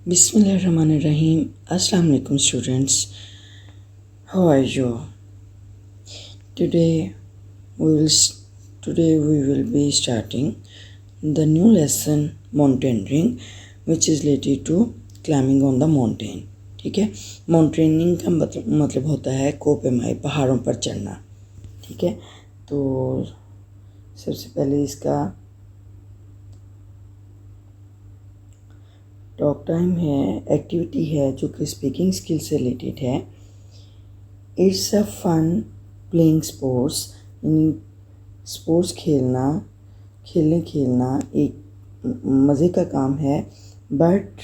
بسم اللہ الرحمن الرحیم. السلام علیکم students. How are you? Today we will be starting the new lesson mountaineering, which is related to climbing on the mountain. ٹھیک ہے. ماؤنٹیننگ کا مطلب ہوتا ہے کوہ پہاڑوں پر چڑھنا. ٹھیک ہے. تو سب سے پہلے اس کا ٹاک ٹائم ہے، ایکٹیویٹی ہے جو کہ اسپیکنگ اسکل سے ریلیٹڈ ہے. It's a fun playing sports, یعنی اسپورٹس کھیلنا ایک مزے کا کام ہے. بٹ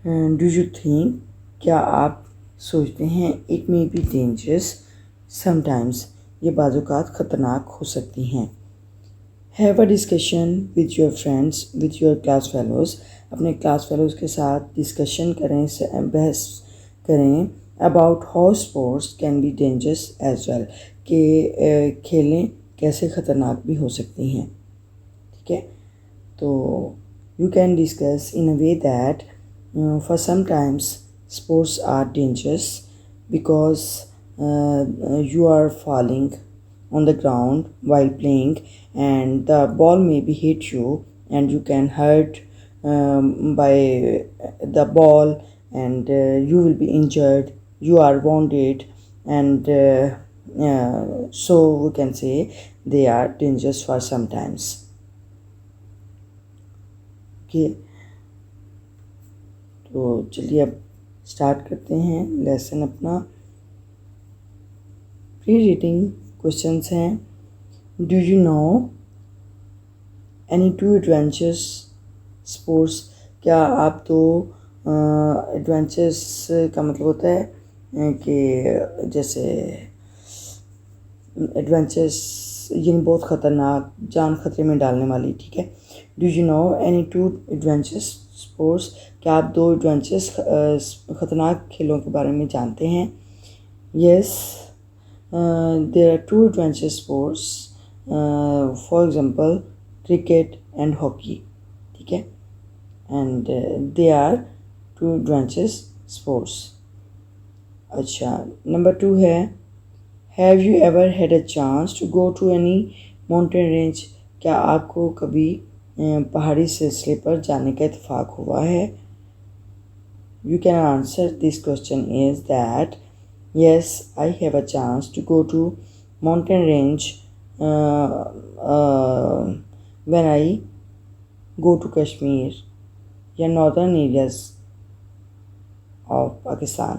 ڈو یو تھنک، کیا آپ سوچتے ہیں، it may be dangerous sometimes, یہ بعض اوقات خطرناک ہو سکتی ہیں. Have a discussion with your friends with your class fellows, اپنے کلاس فیلوز کے ساتھ ڈسکشن کریں، بحث کریں about how sports can be dangerous as well, کہ کھیلیں کیسے خطرناک بھی ہو سکتی ہیں. ٹھیک ہے. تو you can discuss in a way that for sometimes sports are dangerous because you are falling on the ground while playing and the ball maybe hit you and you can hurt by the ball and you will be injured, you are wounded, and so we can say they are dangerous for sometimes. Okay. تو چلیے اب start کرتے ہیں lesson اپنا. Pre reading questions ہیں. Do you know any two adventurous sports, کیا آپ دو adventurous کا مطلب ہوتا ہے کہ جیسے ایڈونچرس یعنی بہت خطرناک، جان خطرے میں ڈالنے والی. ٹھیک ہے. Do you know any two adventurous sports, کیا آپ دو ایڈونچرس خطرناک کھیلوں کے بارے میں جانتے ہیں. یس، there are two adventure sports, for example cricket and hockey. ٹھیک ہے. and they are two adventure sports. اچھا، نمبر 2 ہے have you ever had a chance to go to any mountain range، کیا آپ کو کبھی پہاڑی سلسلے پر جانے کا اتفاق ہوا ہے. you can answer this question is that yes, I have a chance to go to mountain range when I go to Kashmir یا northern areas of Pakistan.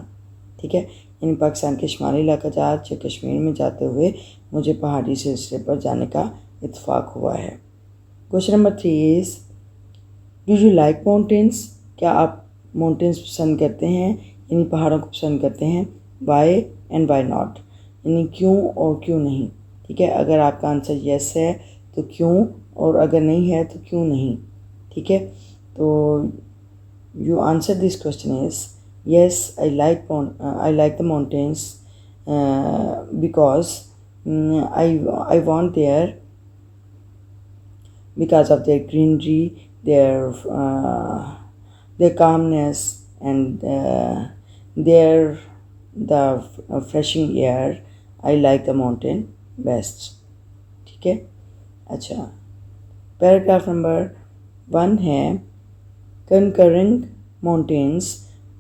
ٹھیک ہے. یعنی پاکستان کے شمالی علاقہ جات یا کشمیر میں جاتے ہوئے مجھے پہاڑی سلسلے پر جانے کا اتفاق ہوا ہے. Question number 3 is do you like mountains، کیا آپ ماؤنٹینس پسند کرتے ہیں، یعنی پہاڑوں کو پسند کرتے ہیں. وائی اینڈ وائی ناٹ، یعنی کیوں اور کیوں نہیں. ٹھیک ہے. اگر آپ کا آنسر یس ہے تو کیوں، اور اگر نہیں ہے تو کیوں نہیں. ٹھیک ہے. تو you answer this question is yes, I like the mountains because I want there because of their greenery, their calmness, and the refreshing air. I like the mountain best. ٹھیک ہے. اچھا، پیراگراف نمبر 1 ہے conquering mountains،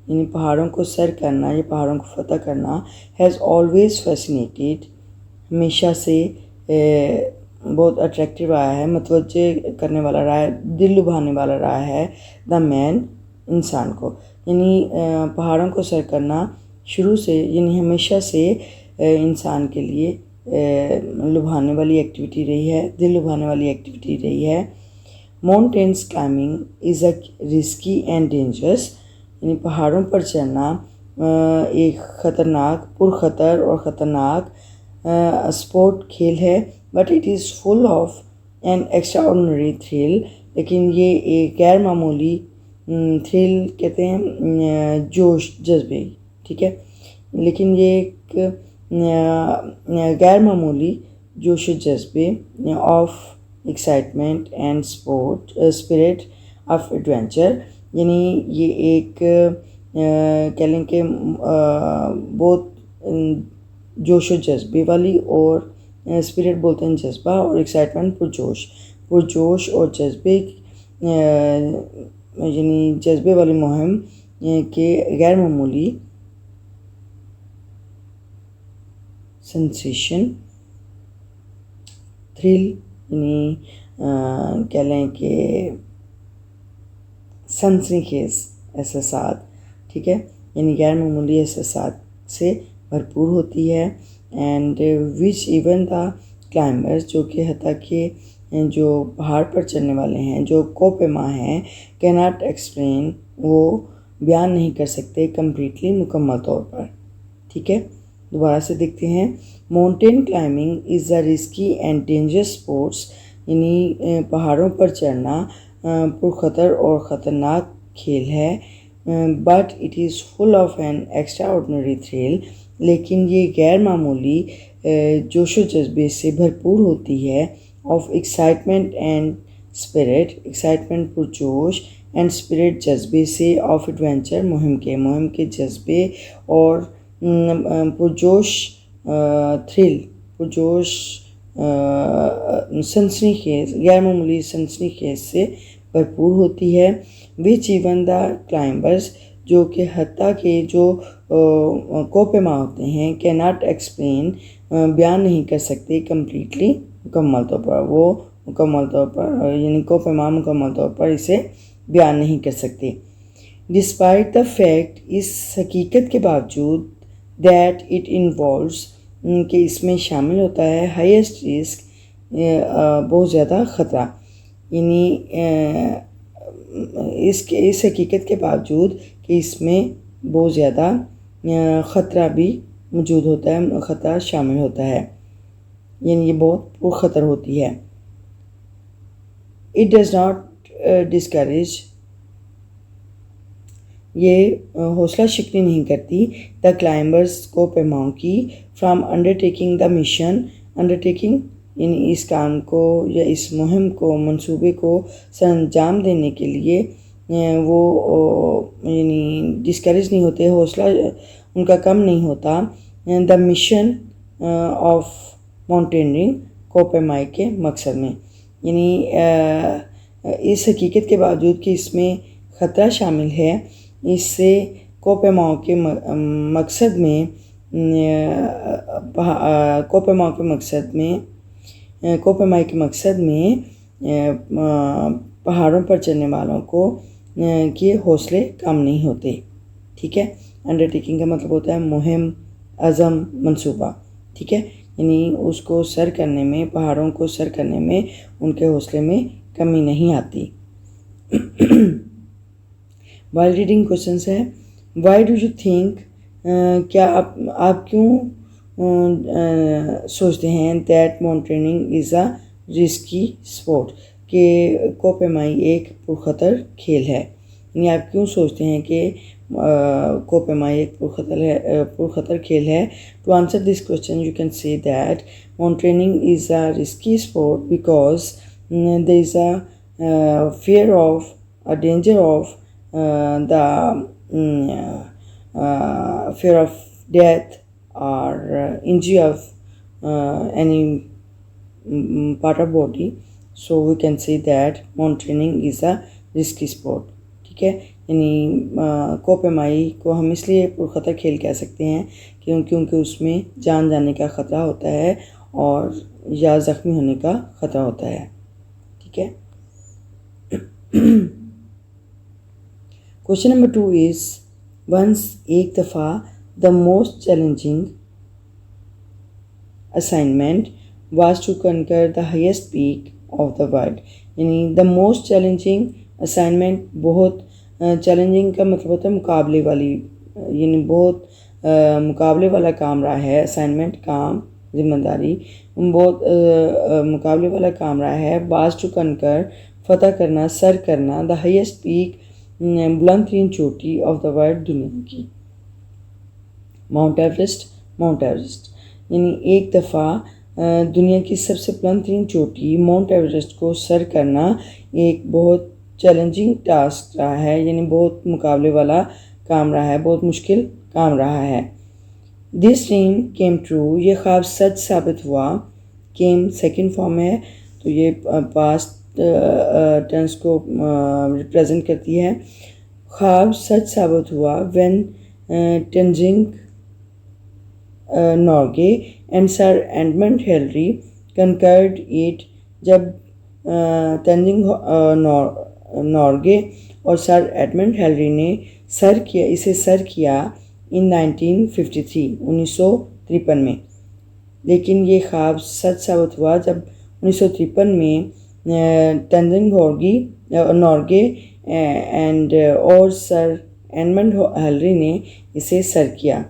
یعنی پہاڑوں کو سر کرنا یا پہاڑوں کو فتح کرنا has always fascinated، ہمیشہ سے بہت اٹریکٹیو رہا ہے، متوجہ کرنے والا رہا ہے، دل لبھانے والا رہا ہے دا مین، انسان کو. یعنی پہاڑوں کو سر کرنا شروع سے یعنی ہمیشہ سے انسان کے لیے لبھانے والی ایکٹیویٹی رہی ہے، دل لبھانے والی ایکٹیویٹی رہی ہے. Mountains climbing is a risky and dangerous, یعنی پہاڑوں پر چڑھنا ایک خطرناک، پرخطر اور خطرناک اسپورٹ کھیل ہے. But it is full of an extraordinary thrill, لیکن یہ ایک غیر معمولی تھرل کہتے ہیں جوش جذبے. ٹھیک ہے. لیکن یہ ایک غیر معمولی جوش و جذبے of excitement and spirit of adventure, یعنی یہ ایک کہہ لیں کہ بہت جوش و جذبے والی، اور اسپرٹ بولتے ہیں جذبہ، اور ایکسائٹمنٹ پرجوش اور جذبے یعنی جذبے والی مہم کے غیر معمولی سنسیشن، تھرل یعنی کہہ لیں کہ سنسنی خیز احساسات، ٹھیک ہے، یعنی غیر معمولی احساسات سے بھرپور ہوتی ہے. And which even the climbers, جو کہ حتیٰ کہ جو پہاڑ پر چڑھنے والے ہیں، جو کوپیما ہیں، کیناٹ ایکسپلین، وہ بیان نہیں کر سکتے کمپلیٹلی، مکمل طور پر. ٹھیک ہے، دوبارہ سے دیکھتے ہیں. Mountain climbing is a risky and dangerous sports, یعنی پہاڑوں پر چڑھنا پرخطر اور خطرناک کھیل ہے. But it is full of an extraordinary thrill, لیکن یہ غیر معمولی جوش و جذبے سے بھرپور ہوتی ہے. Of excitement and spirit, excitement پرجوش، اینڈ اسپرٹ جذبے سے، آف ایڈونچر مہم کے جذبے، اور پرجوش تھرل، پرجوش سنسنی خیز، غیر معمولی سنسنی خیز سے بھرپور ہوتی ہے. وچ ایون دا کلائمبرز، جو کہ حتیٰ کہ جو کوپیما ہوتے ہیں، کیناٹ ایکسپلین، بیان نہیں کر سکتے کمپلیٹلی، مکمل طور پر، وہ مکمل طور پر یعنی کوپیما مکمل طور پر اسے بیان نہیں کر سکتے. ڈسپائٹ دا فیکٹ، اس حقیقت کے باوجود، دیٹ اٹ انوالوز، کہ اس میں شامل ہوتا ہے، ہائیسٹ رسک، بہت زیادہ خطرہ، یعنی اس حقیقت کے باوجود کہ اس میں بہت زیادہ خطرہ بھی موجود ہوتا ہے، خطرہ شامل ہوتا ہے، یعنی یہ بہت پرخطر ہوتی ہے. اٹ ڈز ناٹ ڈسکریج، یہ حوصلہ شکنی نہیں کرتی، دا کلائمبرز، کوپیماؤں کی، from undertaking the mission, undertaking یعنی اس کام کو یا اس مہم کو، منصوبے کو سر انجام دینے کے لیے وہ یعنی ڈسکریج نہیں ہوتے، حوصلہ ان کا کم نہیں ہوتا. دا مشن آف ماؤنٹینئرنگ، کوپیمائی کے مقصد میں، یعنی اس حقیقت کے باوجود کہ اس میں خطرہ شامل ہے، اس سے کوپیماؤں کے مقصد میں کوپیمائی کے مقصد میں پہاڑوں پر چڑھنے والوں کو کے حوصلے کم نہیں ہوتے. ٹھیک ہے، انڈرٹیکنگ کا مطلب ہوتا ہے مہم، عزم، منصوبہ. ٹھیک ہے، یعنی اس کو سر کرنے میں، پہاڑوں کو سر کرنے میں ان کے حوصلے میں کمی نہیں آتی. وائل ریڈنگ کوشچنس ہے. وائی ڈو یو تھنک، کیا آپ کیوں سوچتے ہیں، that mountaineering is a risky sport, کہ کوپیمائی ایک پرخطر کھیل ہے، یعنی آپ کیوں سوچتے ہیں کہ کوپیمائی ایک پرخطر کھیل ہے. To answer this question you can say that mountaineering is a risky sport because there is a fear of a danger of the fear of death or injury of any part of body, so we can say that mountaineering is a risky sport. ٹھیک ہے، یعنی کوپیمائی کو ہم اس لیے پرخطر کھیل کہہ سکتے ہیں کیونکہ اس میں جان جانے کا خطرہ ہوتا ہے اور یا زخمی ہونے کا خطرہ ہوتا ہے. ٹھیک ہے. کوشچن نمبر 2 از ونس، ایک دفعہ، the most challenging assignment was to conquer the highest peak of the world, یعنی دا موسٹ چیلنجنگ اسائنمنٹ، بہت چیلنجنگ کا مطلب ہوتا ہے مقابلے والی، یعنی بہت مقابلے والا کام رہا ہے. اسائنمنٹ کام، ذمہ داری، بہت مقابلے والا کام رہا ہے. واز ٹو کنکر فتح کرنا، سر کرنا، دا ہائیسٹ پیک بلند ترین چوٹی آف دا ورلڈ، دنیا کی. ماؤنٹ ایوریسٹ یعنی ایک دفعہ دنیا کی سب سے بلند ترین چوٹی ماؤنٹ ایوریسٹ کو سر کرنا ایک بہت چیلنجنگ ٹاسک رہا ہے، یعنی بہت مقابلے والا کام رہا ہے، بہت مشکل کام رہا ہے۔ دس ڈریم کیم ٹرو، یہ خواب سچ ثابت ہوا۔ کیم سیکنڈ فارم ہے تو یہ پاسٹ ٹینس کو ریپریزنٹ کرتی ہے۔ خواب سچ ثابت ہوا when Tenzing Norgay and sir Edmund Hillary conquered it, جب تینجنگ نورگے اور سر ایڈمنڈ ہلیری نے اسے سر کیا ان 1953 1953 میں۔ لیکن یہ خواب سچ ثابت ہوا جب 1953 میں تینجنگ نورگے اینڈ اور سر ایڈمنڈ ہلیری نے اسے سر کیا۔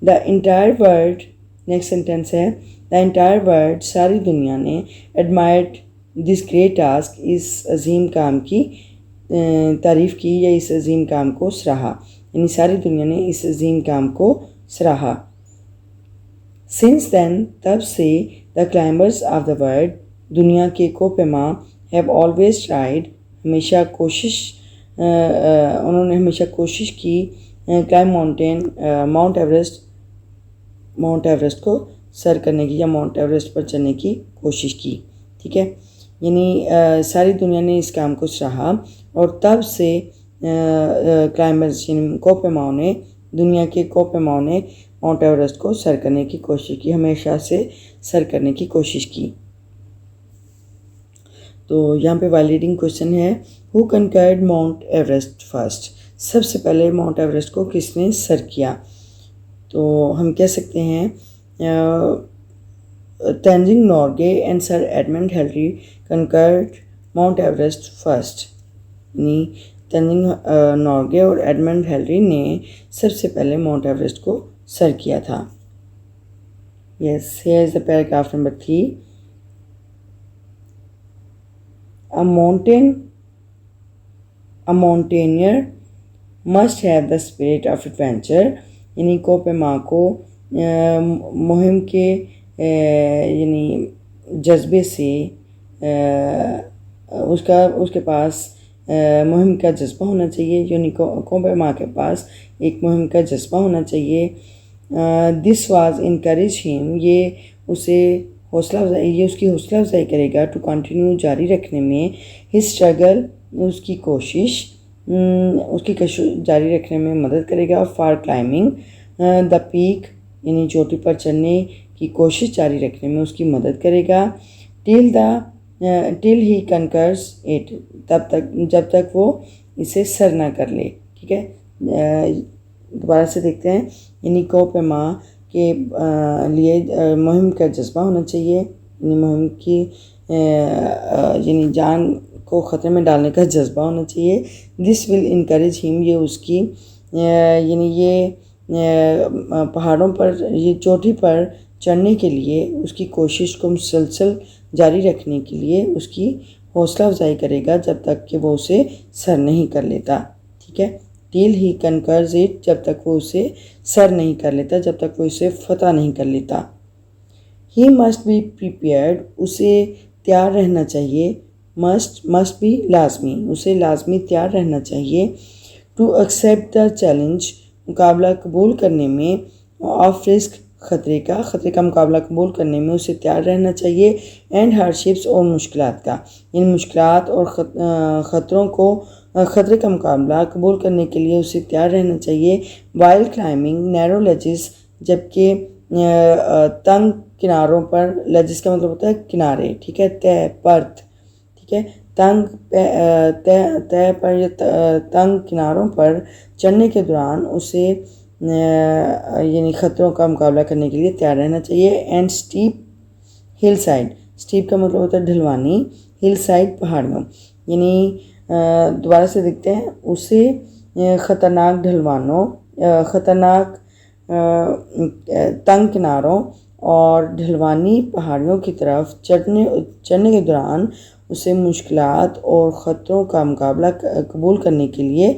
The entire world, next sentence ہے، دا انٹائر ورلڈ، ساری دنیا نے ایڈمائرڈ دس گریٹ ٹاسک، اس عظیم کام کی تعریف کی یا اس عظیم کام کو سراہا، یعنی ساری دنیا نے اس عظیم کام کو سراہا۔ سنس دین، تب سے، دا کلائمبرز آف دا ورلڈ، دنیا کے کوہ ہیو آلویز ٹرائیڈ، ہمیشہ کوشش، انہوں نے ہمیشہ کوشش کی، کلائم ماؤنٹین، ماؤنٹ ایوریسٹ کو سر کرنے کی یا ماؤنٹ ایوریسٹ پر چڑھنے کی کوشش کی، ٹھیک ہے، یعنی ساری دنیا نے اس کام کو سراہا، اور تب سے کلائمبرز یعنی کوہ نے، دنیا کے کوہ نے ماؤنٹ ایوریسٹ کو سر کرنے کی کوشش کی، ہمیشہ سے سر کرنے کی کوشش کی۔ تو یہاں پہ ویلیڈنگ کوشچن ہے، ہو کنکرڈ ماؤنٹ ایوریسٹ فرسٹ، سب سے پہلے ماؤنٹ ایوریسٹ کو کس نے سر کیا؟ تو ہم کہہ سکتے ہیں Tenzing Norgay and sir Edmund Hillary conquered mount Everest first, یعنی تینجنگ نورگے اور ایڈمنڈ ہلیری نے سب سے پہلے ماؤنٹ ایوریسٹ کو سر کیا تھا۔ Yes, here is the paragraph number 3۔ A mountaineer must have the spirit of adventure، یعنی کوہ کو مہم کے یعنی جذبے سے اس کے پاس مہم کا جذبہ ہونا چاہیے، یعنی کوہ کے پاس ایک مہم کا جذبہ ہونا چاہیے۔ دس واز انکریج ہم، یہ اسے اس کی حوصلہ افزائی کرے گا، ٹو کنٹینیو، جاری رکھنے میں، ہز اسٹرگل، اس کی کوشش جاری رکھنے میں مدد کرے گا، فار کلائمبنگ دا پیک، یعنی چوٹی پر چڑھنے کی کوشش جاری رکھنے میں اس کی مدد کرے گا، ٹل ہی کنکرز اٹ، جب تک وہ اسے سر نہ کر لے، ٹھیک ہے۔ دوبارہ سے دیکھتے ہیں، یعنی کوہ کے لیے مہم کا جذبہ ہونا چاہیے، یعنی مہم کی یعنی جان کو خطرے میں ڈالنے کا جذبہ ہونا چاہیے۔ دس ول انکریج ہم، یہ اس کی یعنی یہ پہاڑوں پر، یہ چوٹی پر چڑھنے کے لیے اس کی کوشش کو مسلسل جاری رکھنے کے لیے اس کی حوصلہ افزائی کرے گا جب تک کہ وہ اسے سر نہیں کر لیتا، ٹھیک ہے۔ ٹل ہی کنکرز اٹ، جب تک وہ اسے سر نہیں کر لیتا، جب تک وہ اسے فتح نہیں کر لیتا۔ ہی مسٹ بی پریپیئرڈ، اسے تیار رہنا چاہیے، مسٹ بھی لازمی، اسے لازمی تیار رہنا چاہیے، ٹو ایکسیپٹ دا چیلنج، مقابلہ قبول کرنے میں، آف رسک، خطرے کا مقابلہ قبول کرنے میں اسے تیار رہنا چاہیے، اینڈ ہارڈشپس، اور مشکلات کا، یعنی مشکلات اور خطرے کا مقابلہ قبول کرنے کے لیے اسے تیار رہنا چاہیے، وائل کلائمبنگ نیرو لیجز، جبکہ تنگ کناروں پر، لیجز کا مطلب ہوتا ہے کنارے، ٹھیک ہے، تہ پرت، ٹھیک ہے، تہ پر یا تنگ کناروں پر چڑھنے کے دوران اسے یعنی خطروں کا مقابلہ کرنے کے لیے تیار رہنا چاہیے، اینڈ اسٹیپ ہل سائڈ، اسٹیپ کا مطلب ہوتا ہے ڈھلوانی، ہل سائڈ پہاڑیوں، یعنی دوبارہ سے دیکھتے ہیں، اسے خطرناک ڈھلوانوں، خطرناک تنگ کناروں اور ڈھلوانی پہاڑیوں کی طرف چڑھنے کے دوران اسے مشکلات اور خطروں کا مقابلہ قبول کرنے کے لیے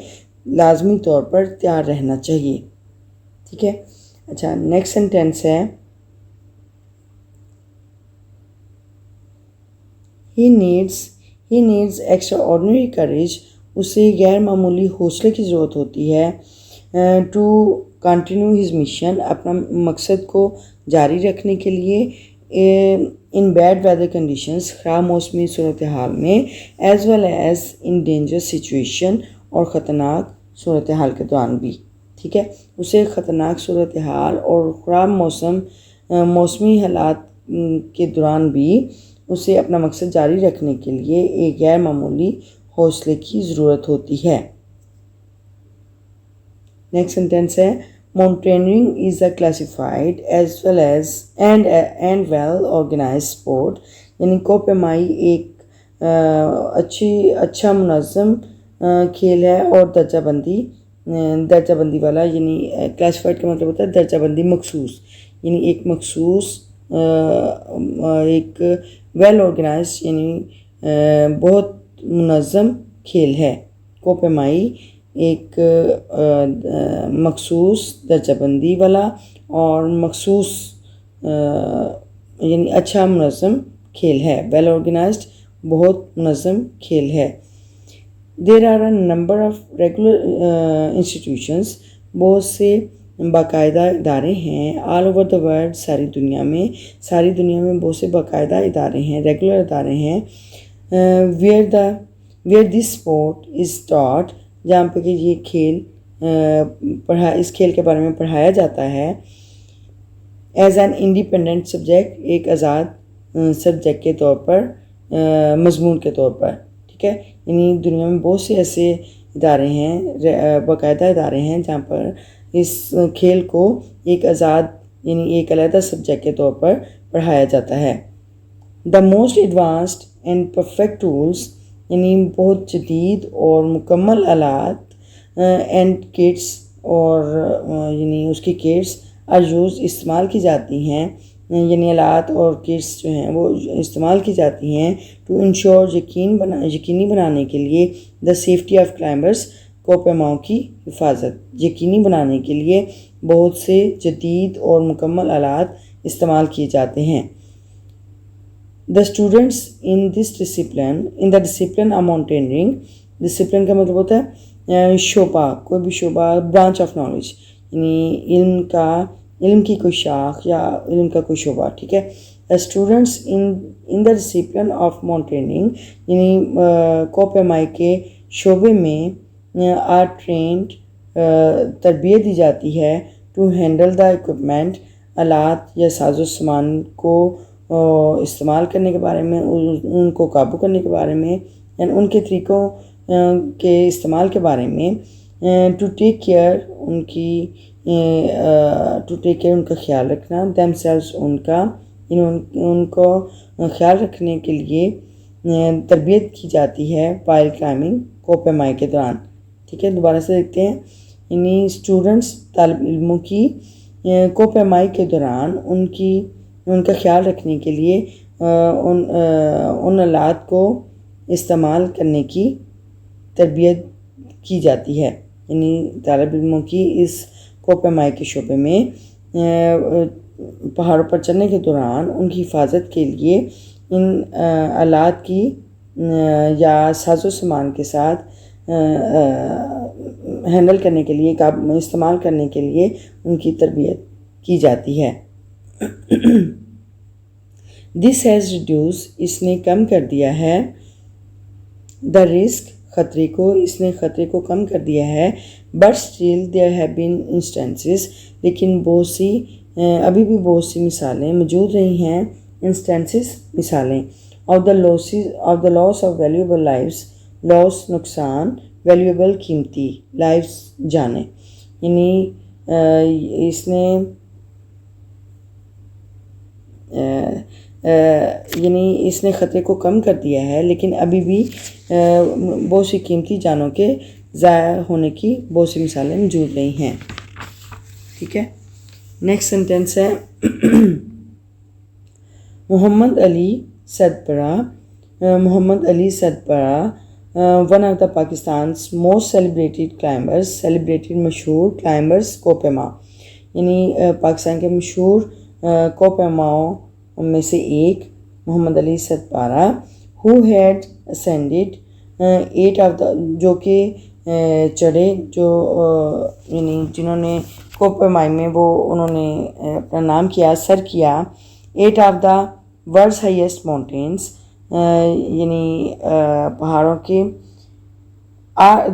لازمی طور پر تیار رہنا چاہیے، ٹھیک ہے۔ اچھا، نیکسٹ سینٹینس ہے، He he needs extra ordinary courage, اسے غیر معمولی حوصلے کی ضرورت ہوتی ہے ٹو کنٹینیو ہز مشن، اپنا مقصد کو جاری رکھنے کے لیے ان بیڈ ویدر کنڈیشنز، خراب موسمی صورتحال میں، as well as in danger situation, اور خطرناک صورتحال کے دوران بھی. ٹھیک ہے، اسے خطرناک صورتحال اور خراب موسمی حالات کے دوران بھی اسے اپنا مقصد جاری رکھنے کے لیے ایک غیر معمولی حوصلے کی ضرورت ہوتی ہے. نیکسٹ سینٹینس ہے mountaineering is a classified as well as and well organise sport, یعنی کوہ ایک اچھا منظم کھیل ہے اور درجہ بندی والا، یعنی کلاسیفائڈ کا مطلب ہوتا ہے درجہ بندی مخصوص، یعنی ایک مخصوص ایک ویل آرگنائز یعنی بہت منظم کھیل ہے. کوہ پیمائی ایک مخصوص درجہ بندی والا اور مخصوص یعنی اچھا منظم کھیل ہے. ویل آرگنائزڈ بہت منظم کھیل ہے. There are a number of regular institutions, بہت سے باقاعدہ ادارے ہیں. آل اوور دا ورلڈ، ساری دنیا میں بہت سے باقاعدہ ادارے ہیں، ریگولر ادارے ہیں. ویئر دس اسپورٹ از ٹاٹ، جہاں پہ کہ یہ کھیل اس کھیل کے بارے میں پڑھایا جاتا ہے. ایز این انڈیپینڈنٹ سبجیکٹ، ایک آزاد سبجیکٹ کے طور پر، مضمون کے طور پر. ٹھیک ہے، یعنی دنیا میں بہت سے ایسے ادارے ہیں، باقاعدہ ادارے ہیں جہاں پر اس کھیل کو ایک آزاد یعنی ایک علیحدہ سبجیکٹ کے طور پر پڑھایا جاتا ہے. The most advanced and perfect tools, یعنی بہت جدید اور مکمل آلات، اینڈ کٹس، اور یعنی اس کی کٹس یوز استعمال کی جاتی ہیں، یعنی آلات اور کٹس جو ہیں وہ استعمال کی جاتی ہیں ٹو انشور یقینی بنانے کے لیے دا سیفٹی آف کلائمبرز، کوہ پیماؤں کی حفاظت یقینی بنانے کے لیے بہت سے جدید اور مکمل آلات استعمال کیے جاتے ہیں. The students in the discipline of mountaineering, discipline کا مطلب ہوتا ہے شعبہ، کوئی بھی شعبہ، برانچ آف نالج، یعنی علم کی کوئی شاخ یا علم کا کوئی شعبہ. ٹھیک ہے، the students in the discipline of mountaineering, یعنی کوہ پیمائی کے شعبے میں آر ٹرینڈ، تربیت دی جاتی ہے ٹو ہینڈل دا اکوپمنٹ، آلات یا ساز و سامان کو استعمال کرنے کے بارے میں، ان کو قابو کرنے کے بارے میں، یعنی ان کے طریقوں کے استعمال کے بارے میں. ٹو ٹیک کیئر ان کا خیال رکھنا، دیم سیلوز ان کو خیال رکھنے کے لیے تربیت کی جاتی ہے وائل کلائمبنگ، کوہ پیمائی کے دوران. ٹھیک ہے، دوبارہ سے دیکھتے ہیں، یعنی اسٹوڈنٹس طالب علموں کی کوہ پیمائی کے دوران ان کا خیال رکھنے کے لیے ان آلات کو استعمال کرنے کی تربیت کی جاتی ہے. یعنی طالب علموں کی اس کوہ پیمائی کے شعبے میں پہاڑوں پر چڑھنے کے دوران ان کی حفاظت کے لیے ان آلات کی یا ساز و سامان کے ساتھ ہینڈل کرنے کے لیے، استعمال کرنے کے لیے ان کی تربیت کی جاتی ہے. دس ہیز ریڈیوس، اس نے کم کر دیا ہے، دا رسک، خطرے کو، اس نے خطرے کو کم کر دیا ہے. But still there have been instances, لیکن ابھی بھی بہت سی مثالیں موجود رہی ہیں، مثالیں of the loss of valuable lives, loss نقصان، ویلیوبل قیمتی، لائفز جانیں. یعنی اس نے خطرے کو کم کر دیا ہے، لیکن ابھی بھی بہت سی قیمتی جانوں کے ضائع ہونے کی بہت سی مثالیں موجود رہی ہیں. ٹھیک ہے، نیکسٹ سینٹینس ہے Muhammad Ali Sadpara one of the Pakistan's most celebrated مشہور کلائمبرز، کوہ پیما، یعنی پاکستان کے مشہور کوہ پیماؤں میں سے ایک محمد علی Sadpara, who had ascended, 8 of the, جو کہ چڑھے، جو یعنی جنہوں نے کوپرمائی میں وہ انہوں نے اپنا نام کیا، سر کیا، 8 of the world's highest mountains, یعنی پہاڑوں کے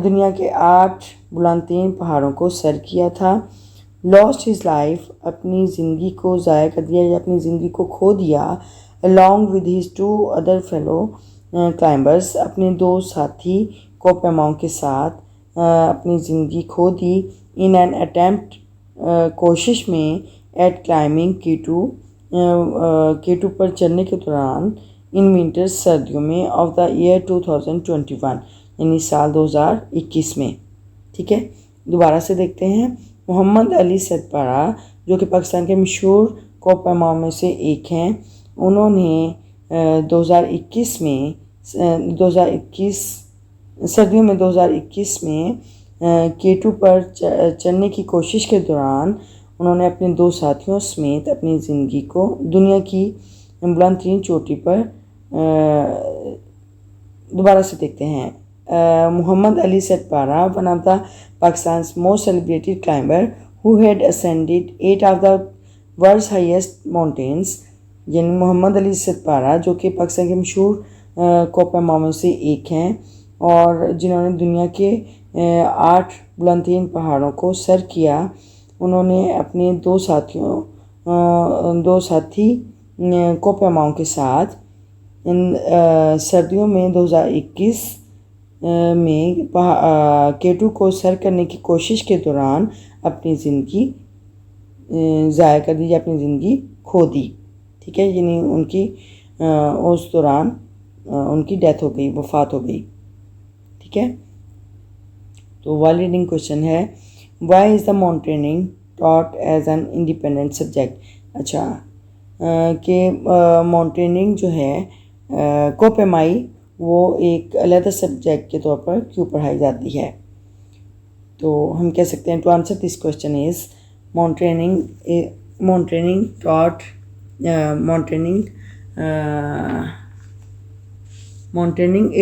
دنیا کے 8 بلند ترین پہاڑوں کو سر کیا تھا. لاسٹ ہز لائف، اپنی زندگی کو ضائع کر دیا یا اپنی زندگی کو کھو دیا. along with his 2 other fellow climbers، اپنے 2 ساتھی کوپرماؤں کے ساتھ اپنی زندگی کھو دی. in an attempt، کوشش میں، at climbing K2 پر چڑھنے کے دوران، in winter، سردیوں میں، of the year 2021، یعنی سال 2021 میں. ٹھیک ہے، دوبارہ سے دیکھتے ہیں. محمد علی ستپارہ، جو کہ پاکستان کے مشہور کوپرماؤں میں سے ایک ہیں، انہوں نے 2021 سردیوں میں 2021 میں K2 پر چڑھنے کی کوشش کے دوران انہوں نے اپنے 2 ساتھیوں سمیت اپنی زندگی کو دنیا کی بلند ترین چوٹی پر. دوبارہ سے دیکھتے ہیں. محمد علی ستپارہ، one of the Pakistan's most celebrated climber who had ascended 8 of the world's highest mountains، یعنی محمد علی ستپارہ جو کہ پاکستان کے مشہور کوپرماؤں میں سے ایک ہیں اور جنہوں نے دنیا کے 8 بلند ترین پہاڑوں کو سر کیا. انہوں نے اپنے 2 ساتھی کوپرماؤں کے ساتھ سردیوں میں 2021 میں K2 کو سر کرنے کی کوشش کے دوران اپنی زندگی ضائع کر دی یا اپنی زندگی کھو دی. ٹھیک ہے، یعنی ان کی اس دوران ان کی ڈیتھ ہو گئی، وفات ہو گئی. ٹھیک ہے، تو وائل ریڈنگ کوشچن ہے why is the mountaineering taught as an independent subject. اچھا، کہ ماؤنٹیننگ جو ہے کوپرمائی وہ ایک علیحدہ سبجیکٹ کے طور پر کیوں پڑھائی جاتی ہے. تو ہم کہہ سکتے ہیں to answer this question is mountaineering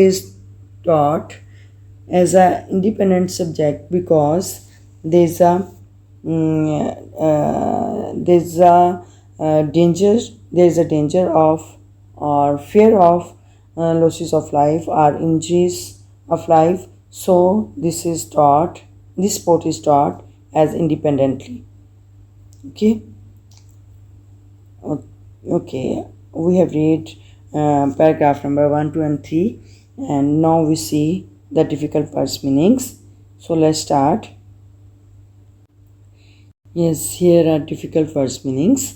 is taught as an independent subject because there's a danger of or fear of losses of life or injuries of life, so this sport is taught as independently. Okay, we have read paragraph number 1, 2 and 3, and now we see the difficult words meanings. So let's start. Yes, here are difficult words meanings.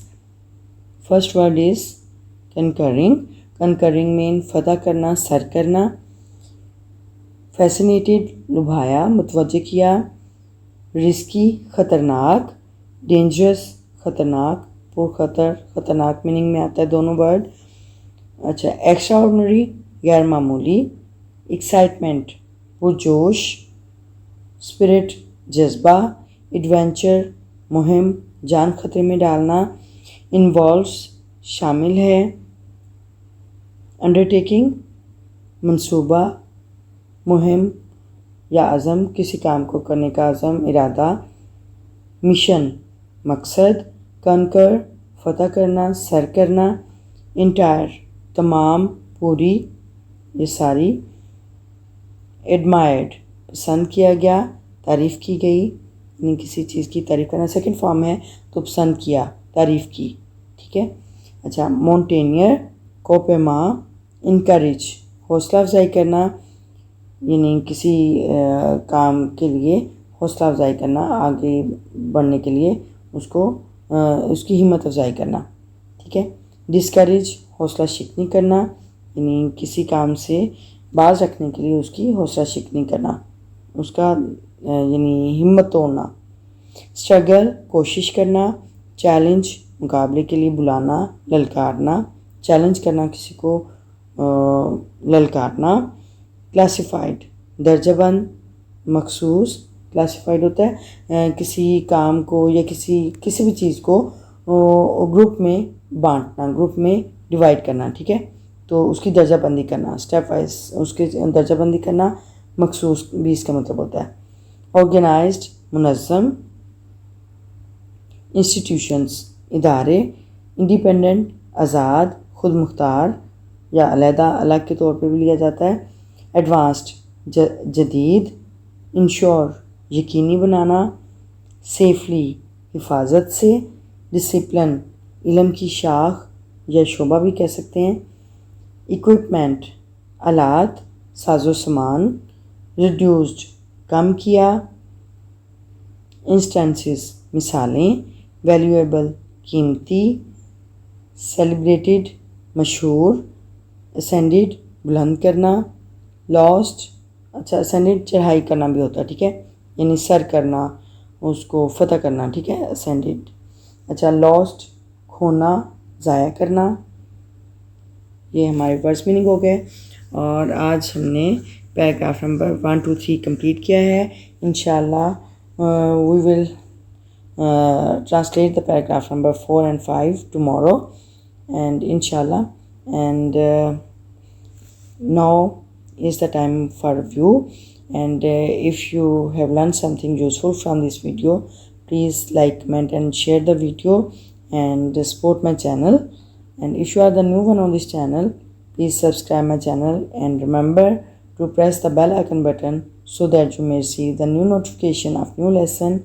First word is concurring. Concurring means فتح کرنا، سر کرنا. Fascinated، لبھایا، متوجہ کیا. Risky، خطرناک. Dangerous، خطرناک، پرخطر، خطرناک meaning میں آتا ہے دونوں ورڈ. اچھا، ایکسٹرا آرڈنری، غیر معمولی. ایکسائٹمنٹ، پرجوش. اسپرٹ، جذبہ. ایڈونچر، مہم، جان خطرے میں ڈالنا. انوالوس، شامل ہے. انڈرٹیکنگ، منصوبہ، مہم یا عزم، کسی کام کو کرنے کا عزم، ارادہ. مشن، مقصد. کنکر، فتح کرنا، سر کرنا. انٹائر، تمام، پوری، یہ ساری. ایڈمائرڈ، پسند کیا گیا، تعریف کی گئی، یعنی کسی چیز کی تعریف کرنا. سیکنڈ فارم ہے تو پسند کیا، تعریف کی. ٹھیک ہے. اچھا، ماؤنٹینئر، کوپرما. انکریج، حوصلہ افزائی کرنا، یعنی کسی کام کے لیے حوصلہ افزائی کرنا، آگے بڑھنے کے لیے اس کی ہمت افزائی کرنا. ٹھیک ہے. ڈسکریج، حوصلہ شکنی کرنا، یعنی کسی کام سے باز رکھنے کے لیے اس کی حوصلہ شکنی کرنا، اس کا یعنی ہمت توڑنا. اسٹرگل، کوشش کرنا. چیلنج، مقابلے کے لیے بلانا، للکارنا. چیلنج کرنا، کسی کو للکارنا. کلاسیفائڈ، درجہ بند، مخصوص. کلاسیفائڈ ہوتا ہے کسی کام کو یا کسی بھی چیز کو گروپ میں بانٹنا، گروپ میں ڈیوائڈ کرنا. ٹھیک ہے. تو اس کی درجہ بندی کرنا، اسٹیپ وائز اس کی درجہ بندی کرنا، مخصوص بھی اس کا مطلب ہوتا ہے. آرگنائزڈ منظم، انسٹیٹیوشنز ادارے، انڈیپینڈنٹ آزاد خود مختار یا علیحدہ الگ کے طور پہ بھی لیا جاتا ہے. ایڈوانسڈ جدید، انشور یقینی بنانا، سیفلی حفاظت سے، ڈسپلن علم کی شاخ یا شعبہ بھی کہہ سکتے ہیں. اکوپمنٹ آلات ساز و سامان، ریڈیوسڈ کم کیا. انسٹنسز مثالیں، ویلیویبل قیمتی، سیلیبریٹڈ مشہور، اسینڈڈ بلند کرنا، لاسٹ اچھا اسینڈڈ چڑھائی کرنا بھی ہوتا ہے، ٹھیک ہے، یعنی سر کرنا، اس کو فتح کرنا، ٹھیک ہے، اسینڈڈ. اچھا لاسٹ کھونا، ضائع کرنا. یہ ہمارے ورڈس میننگ ہو گئے، اور آج ہم نے پیراگراف نمبر 1 2 3 کمپلیٹ کیا ہے. انشاءاللہ وی ول translate the paragraph number 4 and 5 tomorrow, and inshallah, and now is the time for review. And if you have learned something useful from this video, please like, comment and share the video and support my channel. And if you are the new one on this channel, please subscribe my channel and remember to press the bell icon button so that you may receive the new notification of new lesson.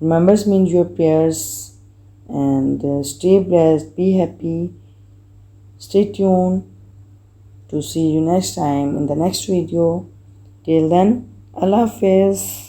Remembers means your prayers, and stay blessed, be happy, stay tuned to see you next time in the next video. Till then, Allah Hafiz.